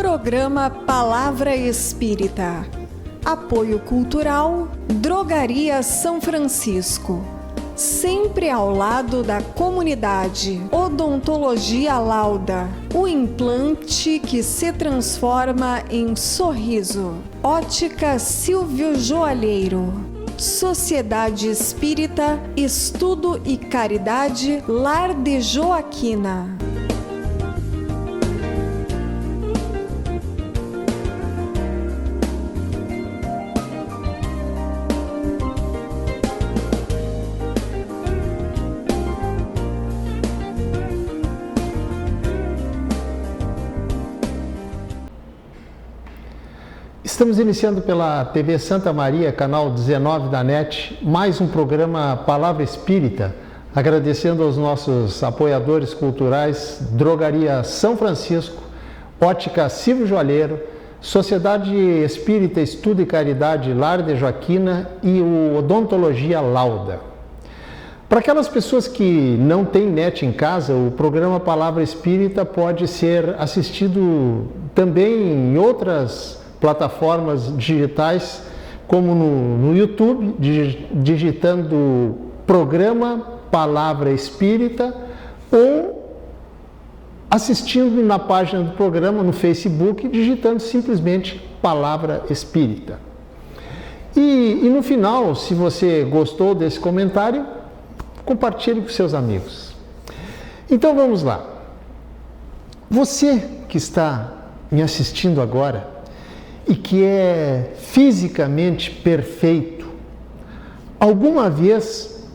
Programa Palavra Espírita. Apoio Cultural, Drogaria São Francisco. Sempre ao lado da comunidade. Odontologia Lauda. O implante que se transforma em sorriso. Ótica Silvio Joalheiro. Sociedade Espírita, Estudo e Caridade, Lar de Joaquina. Estamos iniciando pela TV Santa Maria, canal 19 da NET, mais um programa Palavra Espírita, agradecendo aos nossos apoiadores culturais, Drogaria São Francisco, Ótica Silvio Joalheiro, Sociedade Espírita Estudo e Caridade Lar de Joaquina e o Odontologia Lauda. Para aquelas pessoas que não têm NET em casa, o programa Palavra Espírita pode ser assistido também em outras plataformas digitais, como no YouTube, digitando Programa Palavra Espírita, ou assistindo na página do programa no Facebook, digitando simplesmente Palavra Espírita. E no final, se você gostou desse comentário, compartilhe com seus amigos. Então vamos lá. Você que está me assistindo agora, e que é fisicamente perfeito, alguma vez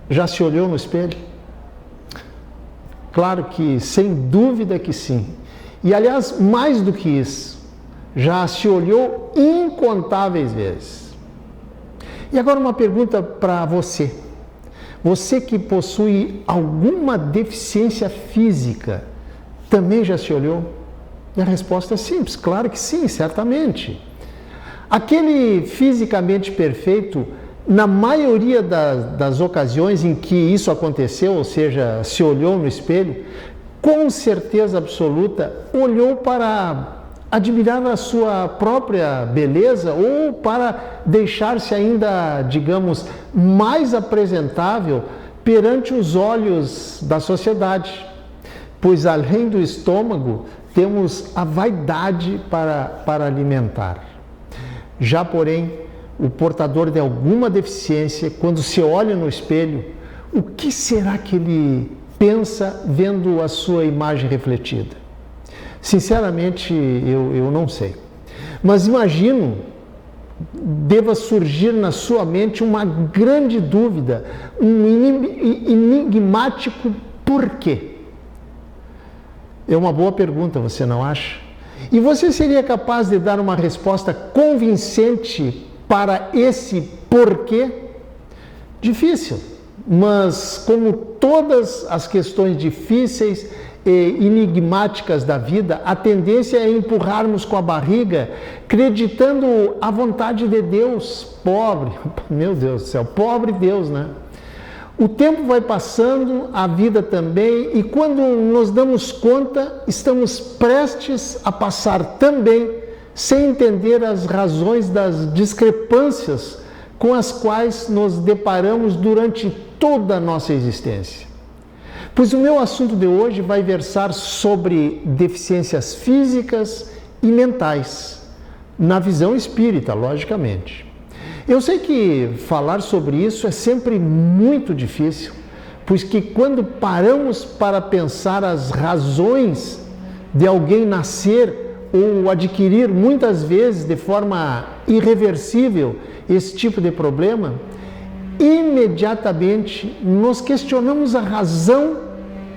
já se olhou no espelho? Claro que, sem dúvida que sim. E, aliás, mais do que isso, já se olhou incontáveis vezes. E agora uma pergunta para você. Você que possui alguma deficiência física, também já se olhou? E a resposta é simples, claro que sim, certamente. Aquele fisicamente perfeito, na maioria das ocasiões em que isso aconteceu, ou seja, se olhou no espelho, com certeza absoluta, olhou para admirar a sua própria beleza ou para deixar-se ainda, digamos, mais apresentável perante os olhos da sociedade. Pois além do estômago, temos a vaidade para alimentar. Já, porém, o portador de alguma deficiência, quando se olha no espelho, o que será que ele pensa vendo a sua imagem refletida? Sinceramente, eu não sei. Mas imagino, deva surgir na sua mente uma grande dúvida, um enigmático porquê. É uma boa pergunta, você não acha? E você seria capaz de dar uma resposta convincente para esse porquê? Difícil, mas como todas as questões difíceis e enigmáticas da vida, a tendência é empurrarmos com a barriga, acreditando a vontade de Deus. Pobre, meu Deus do céu, pobre Deus, né? O tempo vai passando, a vida também, e quando nos damos conta, estamos prestes a passar também, sem entender as razões das discrepâncias com as quais nos deparamos durante toda a nossa existência. Pois o meu assunto de hoje vai versar sobre deficiências físicas e mentais, na visão espírita, logicamente. Eu sei que falar sobre isso é sempre muito difícil, pois que quando paramos para pensar as razões de alguém nascer ou adquirir muitas vezes de forma irreversível esse tipo de problema, imediatamente nos questionamos a razão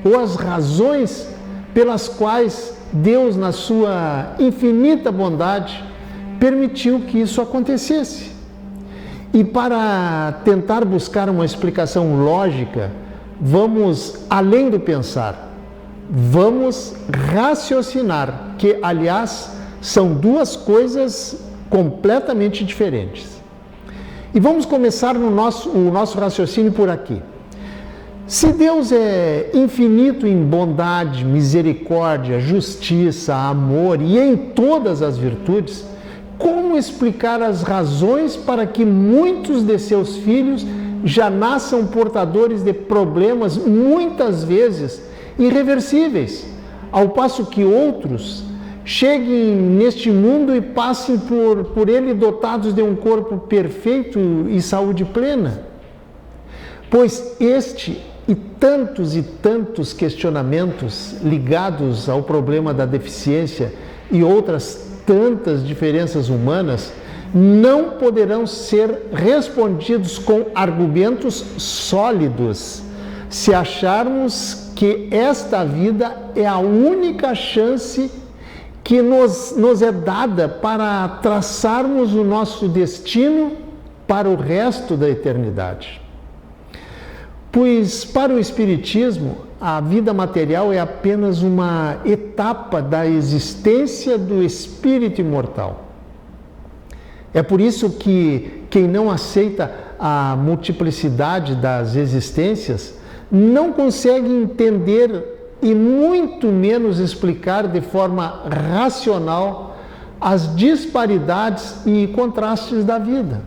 ou as razões pelas quais Deus, na sua infinita bondade, permitiu que isso acontecesse. E para tentar buscar uma explicação lógica, vamos além do pensar, vamos raciocinar, que, aliás, são duas coisas completamente diferentes. E vamos começar o nosso raciocínio por aqui. Se Deus é infinito em bondade, misericórdia, justiça, amor e em todas as virtudes, como explicar as razões para que muitos de seus filhos já nasçam portadores de problemas, muitas vezes irreversíveis, ao passo que outros cheguem neste mundo e passem por ele dotados de um corpo perfeito e saúde plena? Pois este e tantos questionamentos ligados ao problema da deficiência e outras tantas diferenças humanas não poderão ser respondidos com argumentos sólidos se acharmos que esta vida é a única chance que nos é dada para traçarmos o nosso destino para o resto da eternidade. Pois, para o Espiritismo, a vida material é apenas uma etapa da existência do espírito imortal. É por isso que quem não aceita a multiplicidade das existências não consegue entender e muito menos explicar de forma racional as disparidades e contrastes da vida.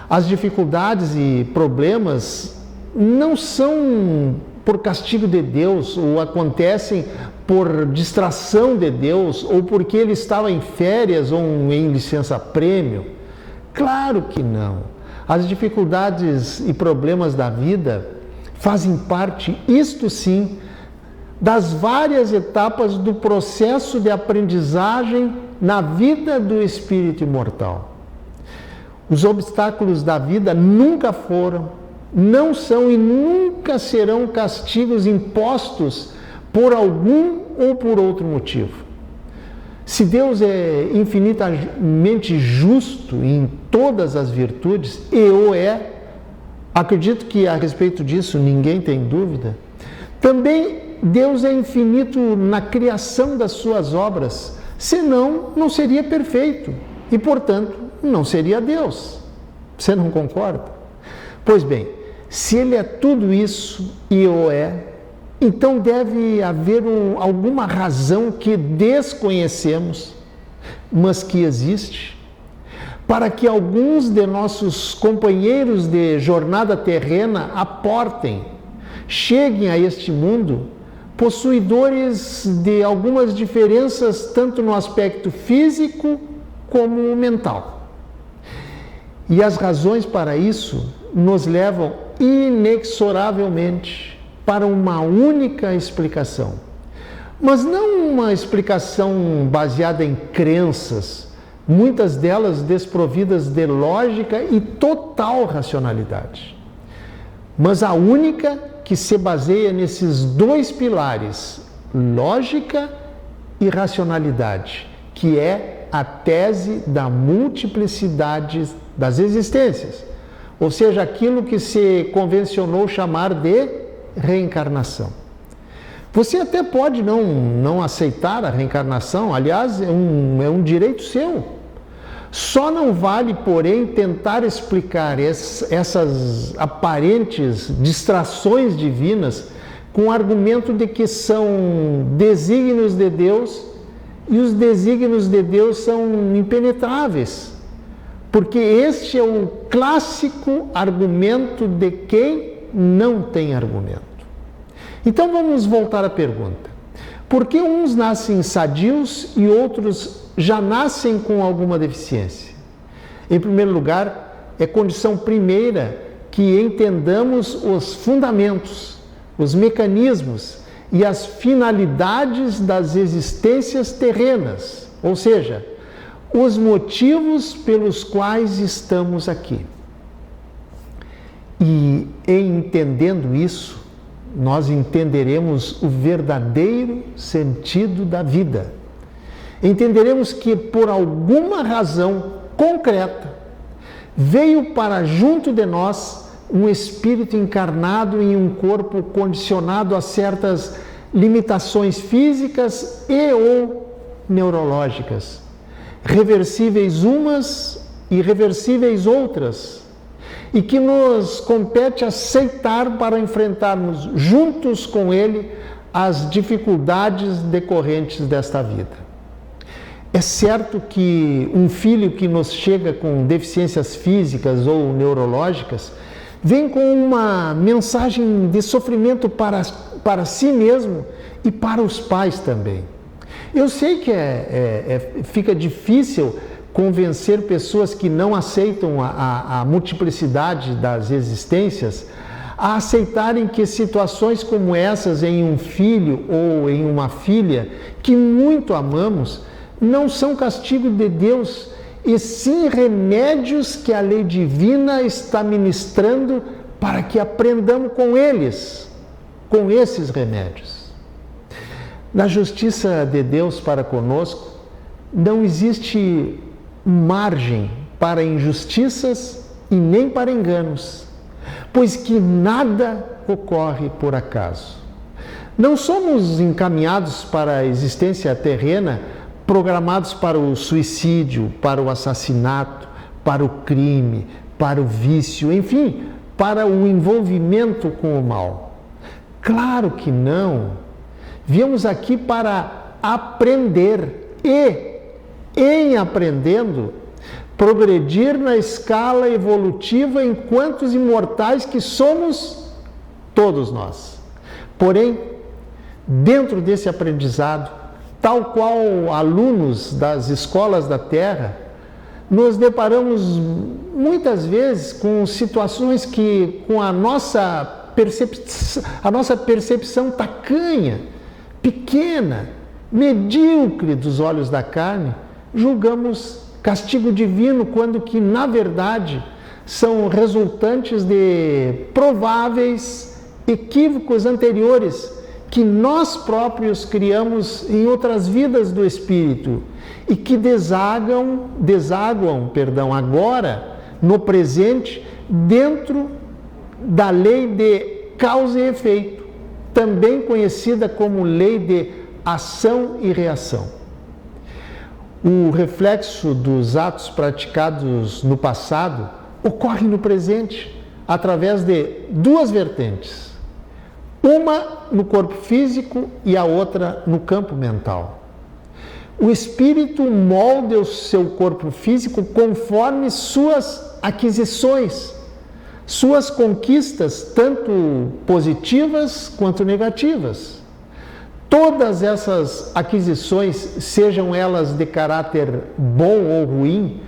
As dificuldades e problemas não são por castigo de Deus, ou acontecem por distração de Deus, ou porque ele estava em férias ou em licença-prêmio. Claro que não. As dificuldades e problemas da vida fazem parte, isto sim, das várias etapas do processo de aprendizagem na vida do espírito imortal. Os obstáculos da vida nunca foram, não são e nunca serão castigos impostos por algum ou por outro motivo. Se Deus é infinitamente justo em todas as virtudes, e o é, acredito que a respeito disso ninguém tem dúvida, também Deus é infinito na criação das suas obras, senão não seria perfeito e, portanto, não seria Deus. Você não concorda? Pois bem, se Ele é tudo isso e o é, então deve haver alguma razão que desconhecemos, mas que existe, para que alguns de nossos companheiros de jornada terrena aportem, cheguem a este mundo possuidores de algumas diferenças tanto no aspecto físico como mental. E as razões para isso nos levam inexoravelmente para uma única explicação. Mas não uma explicação baseada em crenças, muitas delas desprovidas de lógica e total racionalidade. Mas a única que se baseia nesses dois pilares, lógica e racionalidade, que é a tese da multiplicidade das existências, ou seja, aquilo que se convencionou chamar de reencarnação. Você até pode não aceitar a reencarnação, aliás, é um direito seu. Só não vale, porém, tentar explicar essas aparentes distrações divinas com o argumento de que são desígnios de Deus e os desígnios de Deus são impenetráveis. Porque este é o clássico argumento de quem não tem argumento. Então vamos voltar à pergunta. Por que uns nascem sadios e outros já nascem com alguma deficiência? Em primeiro lugar, é condição primeira que entendamos os fundamentos, os mecanismos e as finalidades das existências terrenas, ou seja, os motivos pelos quais estamos aqui. E em entendendo isso, nós entenderemos o verdadeiro sentido da vida. Entenderemos que por alguma razão concreta veio para junto de nós um espírito encarnado em um corpo condicionado a certas limitações físicas e ou neurológicas, reversíveis umas e irreversíveis outras, e que nos compete aceitar para enfrentarmos juntos com Ele as dificuldades decorrentes desta vida. É certo que um filho que nos chega com deficiências físicas ou neurológicas vem com uma mensagem de sofrimento para si mesmo e para os pais também. Eu sei que fica difícil convencer pessoas que não aceitam a multiplicidade das existências a aceitarem que situações como essas em um filho ou em uma filha que muito amamos não são castigo de Deus, e sim remédios que a lei divina está ministrando para que aprendamos com eles, com esses remédios. Na justiça de Deus para conosco, não existe margem para injustiças e nem para enganos, pois que nada ocorre por acaso. Não somos encaminhados para a existência terrena programados para o suicídio, para o assassinato, para o crime, para o vício, enfim, para o envolvimento com o mal. Claro que não. Viemos aqui para aprender e, em aprendendo, progredir na escala evolutiva enquanto os imortais que somos todos nós. Porém, dentro desse aprendizado, tal qual alunos das escolas da Terra, nos deparamos muitas vezes com situações que, com a nossa percepção tacanha, pequena, medíocre dos olhos da carne, julgamos castigo divino, quando que, na verdade, são resultantes de prováveis equívocos anteriores que nós próprios criamos em outras vidas do Espírito e que desaguam agora, no presente, dentro da lei de causa e efeito, também conhecida como lei de ação e reação. O reflexo dos atos praticados no passado ocorre no presente, através de duas vertentes. Uma no corpo físico e a outra no campo mental. O espírito molda o seu corpo físico conforme suas aquisições, suas conquistas, tanto positivas quanto negativas. Todas essas aquisições, sejam elas de caráter bom ou ruim,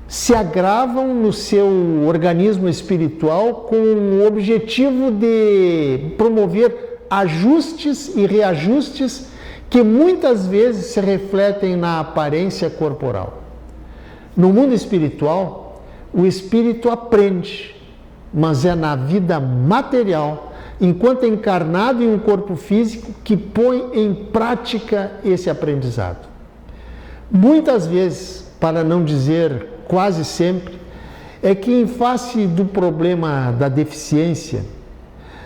se agravam no seu organismo espiritual com o objetivo de promover ajustes e reajustes que muitas vezes se refletem na aparência corporal. No mundo espiritual, o espírito aprende, mas é na vida material, enquanto encarnado em um corpo físico, que põe em prática esse aprendizado. Muitas vezes, para não dizer quase sempre, é que em face do problema da deficiência,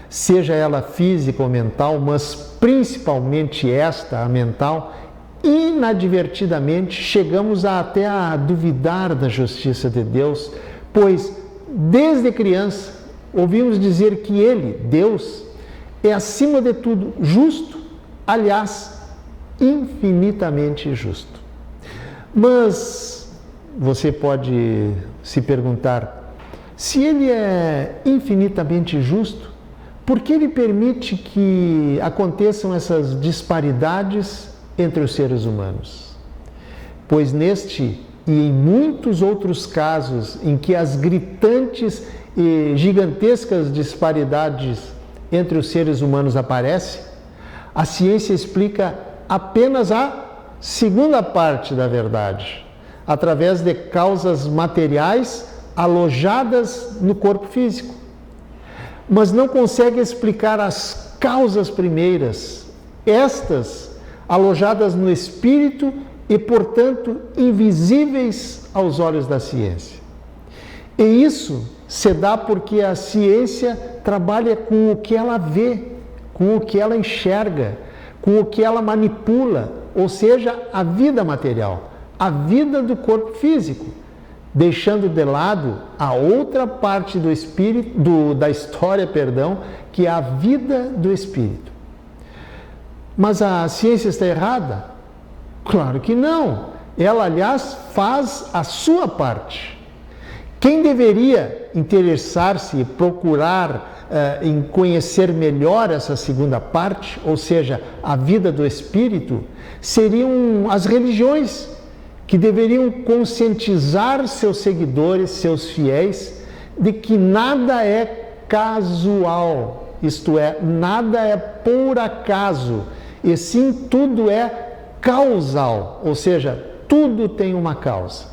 seja ela física ou mental, mas principalmente esta, a mental, inadvertidamente chegamos até a duvidar da justiça de Deus, pois desde criança ouvimos dizer que Ele, Deus, é acima de tudo justo, aliás, infinitamente justo. Mas você pode se perguntar, se Ele é infinitamente justo, por que Ele permite que aconteçam essas disparidades entre os seres humanos? Pois neste e em muitos outros casos em que as gritantes e gigantescas disparidades entre os seres humanos aparecem, a ciência explica apenas a segunda parte da verdade, através de causas materiais alojadas no corpo físico. Mas não consegue explicar as causas primeiras, estas alojadas no espírito e, portanto, invisíveis aos olhos da ciência. E isso se dá porque a ciência trabalha com o que ela vê, com o que ela enxerga, com o que ela manipula, ou seja, a vida material, a vida do corpo físico. deixando de lado a outra parte do espírito, da história, que é a vida do espírito. Mas a ciência está errada? Claro que não. Ela, aliás, faz a sua parte. Quem deveria interessar-se e procurar em conhecer melhor essa segunda parte, ou seja, a vida do espírito, seriam as religiões, que deveriam conscientizar seus seguidores, seus fiéis, de que nada é casual, isto é, nada é por acaso, e sim tudo é causal, ou seja, tudo tem uma causa.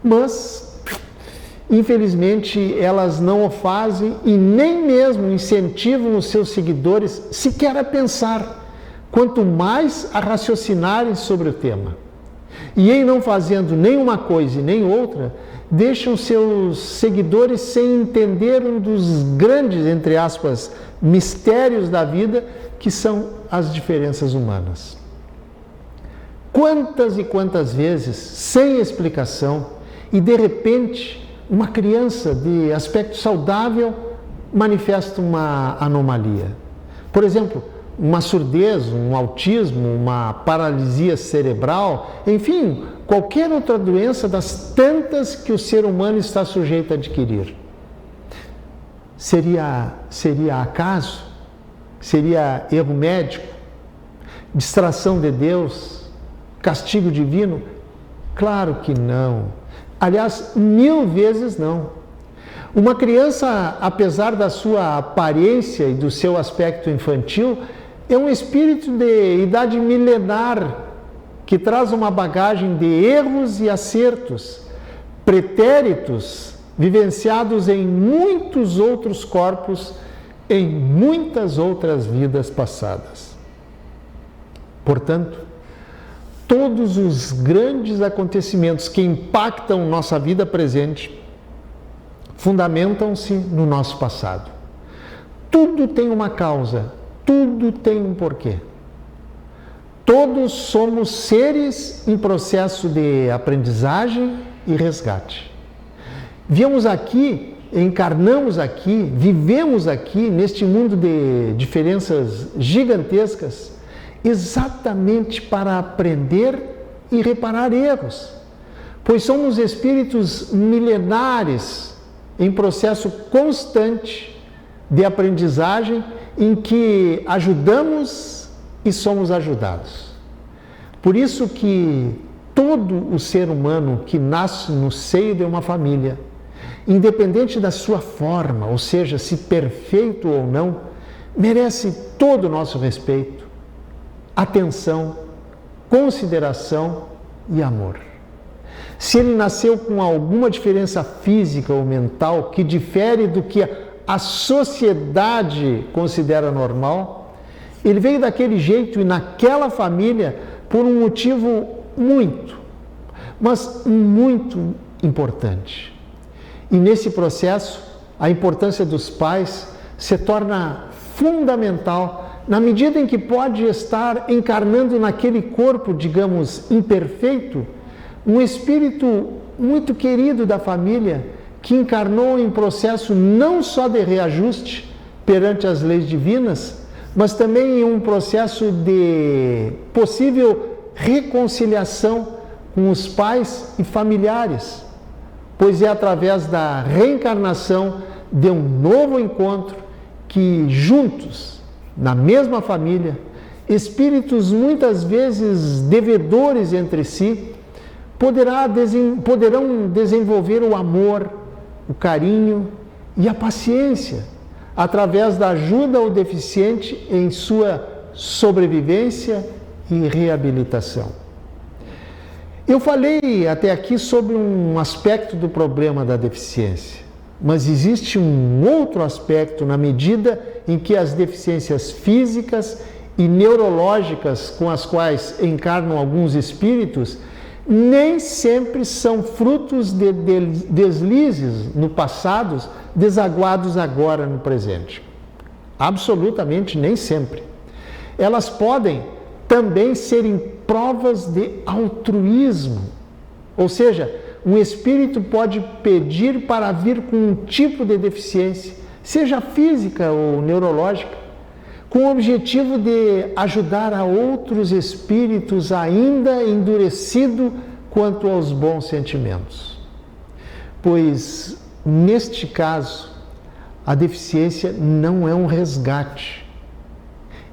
Mas, infelizmente, elas não o fazem e nem mesmo incentivam os seus seguidores sequer a pensar, quanto mais a raciocinarem sobre o tema. E em não fazendo nenhuma coisa e nem outra, deixam seus seguidores sem entender um dos grandes, entre aspas, mistérios da vida, que são as diferenças humanas. Quantas e quantas vezes, sem explicação, e de repente, uma criança de aspecto saudável manifesta uma anomalia. Por exemplo, uma surdez, um autismo, uma paralisia cerebral, enfim, qualquer outra doença das tantas que o ser humano está sujeito a adquirir. Seria acaso? Seria erro médico? Distração de Deus? Castigo divino? Claro que não. Aliás, 1000 vezes não. Uma criança, apesar da sua aparência e do seu aspecto infantil, é um espírito de idade milenar, que traz uma bagagem de erros e acertos, pretéritos, vivenciados em muitos outros corpos, em muitas outras vidas passadas. Portanto, todos os grandes acontecimentos que impactam nossa vida presente fundamentam-se no nosso passado. Tudo tem uma causa, tudo tem um porquê. Todos somos seres em processo de aprendizagem e resgate. Viemos aqui, encarnamos aqui, vivemos aqui neste mundo de diferenças gigantescas, exatamente para aprender e reparar erros, pois somos espíritos milenares em processo constante de aprendizagem em que ajudamos e somos ajudados. Por isso que todo o ser humano que nasce no seio de uma família, independente da sua forma, ou seja, se perfeito ou não, merece todo o nosso respeito, atenção, consideração e amor. Se ele nasceu com alguma diferença física ou mental que difere do que a sociedade considera normal, ele veio daquele jeito e naquela família por um motivo muito, mas muito importante. E nesse processo, a importância dos pais se torna fundamental na medida em que pode estar encarnando naquele corpo, digamos, imperfeito, um espírito muito querido da família que encarnou em processo não só de reajuste perante as leis divinas, mas também em um processo de possível reconciliação com os pais e familiares, pois é através da reencarnação de um novo encontro que juntos, na mesma família, espíritos muitas vezes devedores entre si, poderão desenvolver o amor, o carinho e a paciência, através da ajuda ao deficiente em sua sobrevivência e reabilitação. Eu falei até aqui sobre um aspecto do problema da deficiência, mas existe um outro aspecto na medida em que as deficiências físicas e neurológicas com as quais encarnam alguns espíritos nem sempre são frutos de deslizes no passado, desaguados agora no presente. Absolutamente nem sempre. Elas podem também serem provas de altruísmo, ou seja, um espírito pode pedir para vir com um tipo de deficiência, seja física ou neurológica, com o objetivo de ajudar a outros espíritos ainda endurecidos quanto aos bons sentimentos. Pois, neste caso, a deficiência não é um resgate,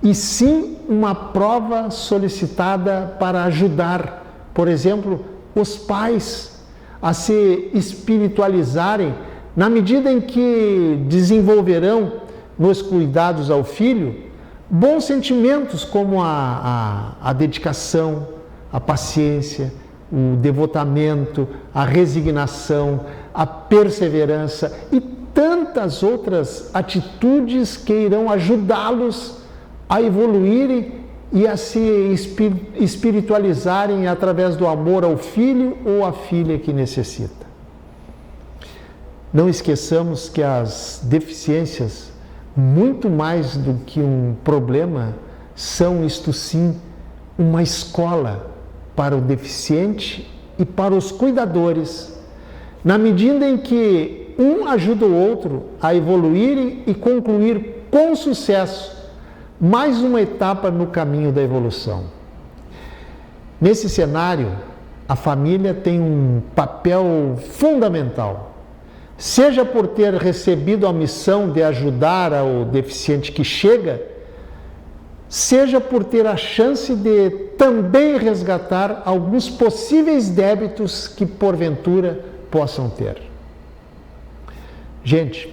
e sim uma prova solicitada para ajudar, por exemplo, os pais a se espiritualizarem na medida em que desenvolverão nos cuidados ao filho bons sentimentos como a dedicação, a paciência, o devotamento, a resignação, a perseverança e tantas outras atitudes que irão ajudá-los a evoluírem e a se espiritualizarem através do amor ao filho ou à filha que necessita. Não esqueçamos que as deficiências, muito mais do que um problema, são, isto sim, uma escola para o deficiente e para os cuidadores, na medida em que um ajuda o outro a evoluírem e concluir com sucesso mais uma etapa no caminho da evolução. Nesse cenário, a família tem um papel fundamental, seja por ter recebido a missão de ajudar ao deficiente que chega, seja por ter a chance de também resgatar alguns possíveis débitos que porventura possam ter. Gente,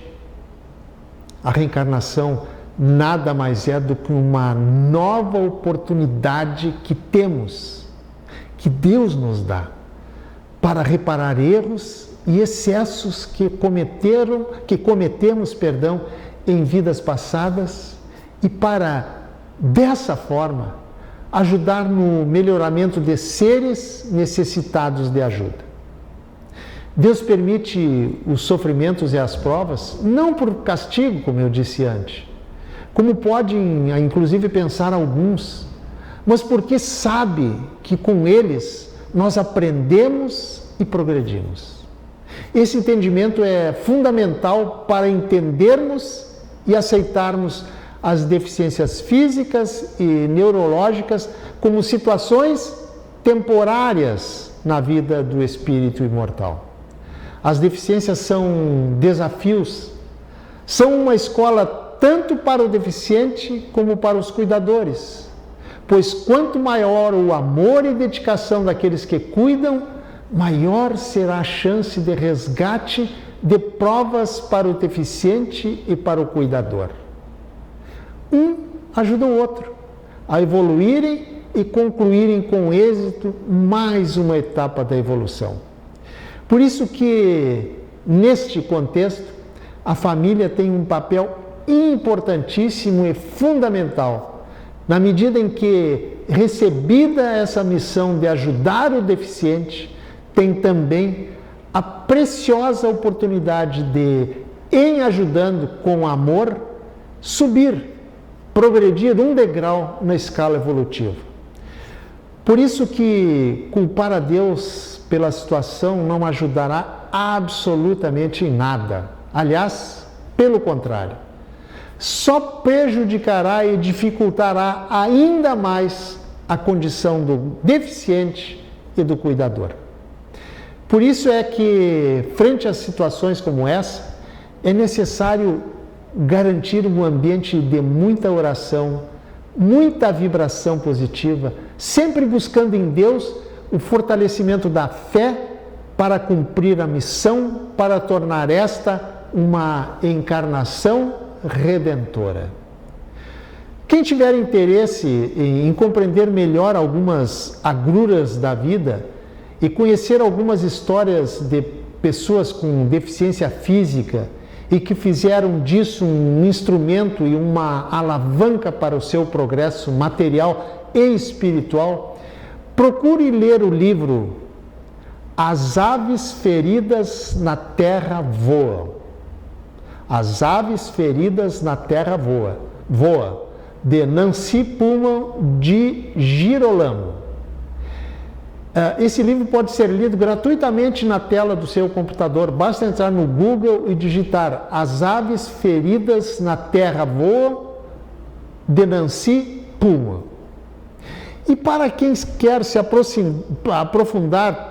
a reencarnação nada mais é do que uma nova oportunidade que temos, que Deus nos dá, para reparar erros e excessos que cometemos, em vidas passadas e para, dessa forma, ajudar no melhoramento de seres necessitados de ajuda. Deus permite os sofrimentos e as provas, não por castigo, como eu disse antes, como podem, inclusive, pensar alguns, mas porque sabe que com eles nós aprendemos e progredimos. Esse entendimento é fundamental para entendermos e aceitarmos as deficiências físicas e neurológicas como situações temporárias na vida do espírito imortal. As deficiências são desafios, são uma escola tanto para o deficiente como para os cuidadores, pois quanto maior o amor e dedicação daqueles que cuidam, maior será a chance de resgate de provas para o deficiente e para o cuidador. Um ajuda o outro a evoluírem e concluírem com êxito mais uma etapa da evolução. Por isso que, neste contexto, a família tem um papel importantíssimo e fundamental, na medida em que, recebida essa missão de ajudar o deficiente, tem também a preciosa oportunidade de, em ajudando com amor, subir, progredir um degrau na escala evolutiva. Por isso que culpar a Deus pela situação não ajudará absolutamente em nada. Aliás, pelo contrário, só prejudicará e dificultará ainda mais a condição do deficiente e do cuidador. Por isso é que, frente a situações como essa, é necessário garantir um ambiente de muita oração, muita vibração positiva, sempre buscando em Deus o fortalecimento da fé para cumprir a missão, para tornar esta uma encarnação redentora. Quem tiver interesse em compreender melhor algumas agruras da vida e conhecer algumas histórias de pessoas com deficiência física e que fizeram disso um instrumento e uma alavanca para o seu progresso material e espiritual, procure ler o livro As Aves Feridas na Terra Voam. As Aves Feridas na Terra Voam, de Nancy Pullman de Girolamo. Esse livro pode ser lido gratuitamente na tela do seu computador. Basta entrar no Google e digitar As Aves Feridas na Terra Voam, de Nancy Puma. E para quem quer se aprofundar,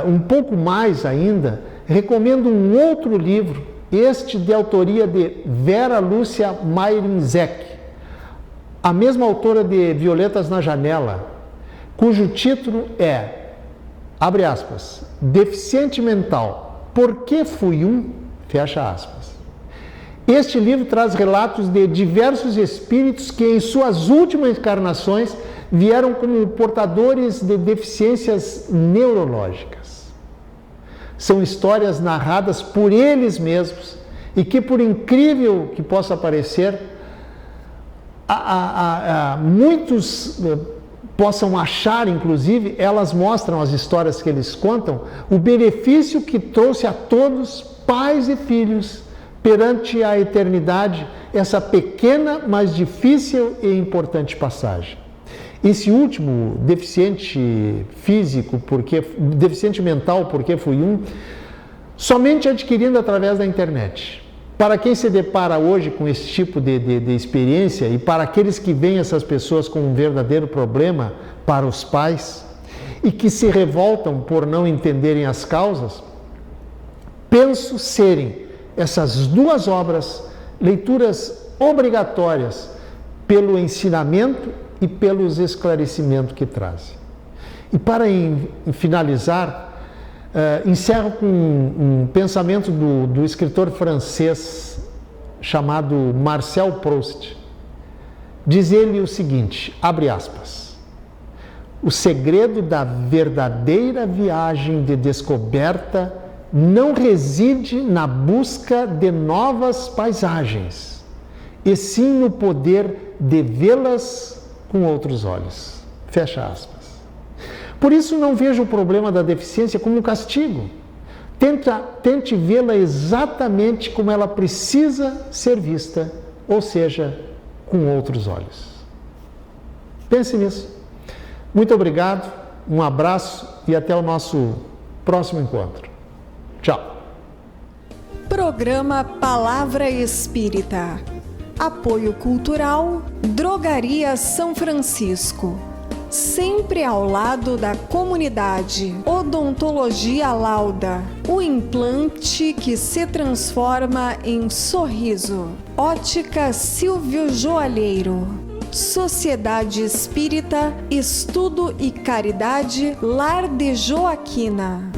um pouco mais ainda, recomendo um outro livro, este de autoria de Vera Lúcia Meirinzek, a mesma autora de Violetas na Janela, cujo título é, abre aspas, Deficiente Mental, por que fui um? Fecha aspas. Este livro traz relatos de diversos espíritos que em suas últimas encarnações vieram como portadores de deficiências neurológicas. São histórias narradas por eles mesmos e que, por incrível que possa parecer, muitos possam achar, inclusive, elas mostram as histórias que eles contam, o benefício que trouxe a todos, pais e filhos, perante a eternidade, essa pequena, mas difícil e importante passagem. Esse último, deficiente mental, porque fui um, somente adquirindo através da internet. Para quem se depara hoje com esse tipo de experiência e para aqueles que veem essas pessoas com um verdadeiro problema para os pais e que se revoltam por não entenderem as causas, penso serem essas duas obras leituras obrigatórias pelo ensinamento e pelos esclarecimentos que trazem. E para finalizar, encerro com um pensamento do escritor francês chamado Marcel Proust. Diz ele o seguinte, abre aspas, o segredo da verdadeira viagem de descoberta não reside na busca de novas paisagens, e sim no poder de vê-las com outros olhos. Fecha aspas. Por isso não vejo o problema da deficiência como um castigo. Tente vê-la exatamente como ela precisa ser vista, ou seja, com outros olhos. Pense nisso. Muito obrigado, um abraço e até o nosso próximo encontro. Tchau. Programa Palavra Espírita. Apoio Cultural, Drogaria São Francisco. Sempre ao lado da comunidade. Odontologia Lauda, o implante que se transforma em sorriso. Ótica Silvio Joalheiro. Sociedade Espírita, Estudo e Caridade Lar de Joaquina.